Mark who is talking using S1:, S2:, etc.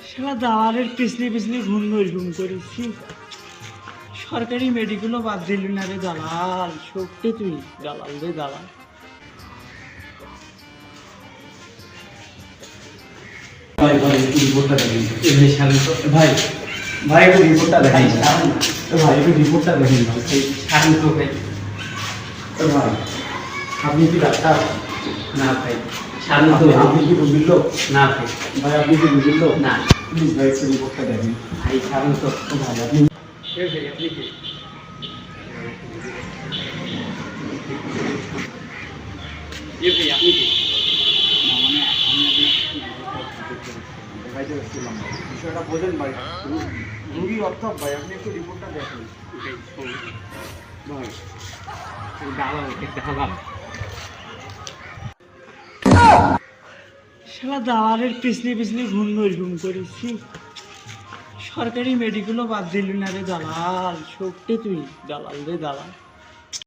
S1: শালা দালালের পিছনে পিছনে ঘুম করেছি। সরকারি মেডিকেলও বাদ দিলি না রে দালাল, সত্যি তুই দালাল রে দালাল।
S2: ভাই ভাই একটু রিপোর্টটা দেখেন। এমনি শান্ত ভাই, ভাই একটু রিপোর্টটা দেখেন। ভাই একটু রিপোর্টটা দেখেন ভাই, শান্ত ভাই। ভাই আপনি কি ডাক্তার? না ভাই শান্ত। আপনি কি রুগীর লোক? না ভাই। ভাই আপনি কি রুগীর লোক? না। প্লিজ ভাই একটু রিপোর্টটা দেখেন। ভাই শান্ত ভাই। আপনি আপনি কি ভাই আপনি কি বিষয়টা বোঝেন ভাই, রুগী অর্থাৎ ভাই আপনি একটু রিপোর্টটা দেখেন ভাই।
S1: শালা দালালের পিছনে পিছনে ঘুম করেছি। সরকারি মেডিকেলও বাদ দিলি না রে দালাল, সত্যি তুই দালাল রে দালাল।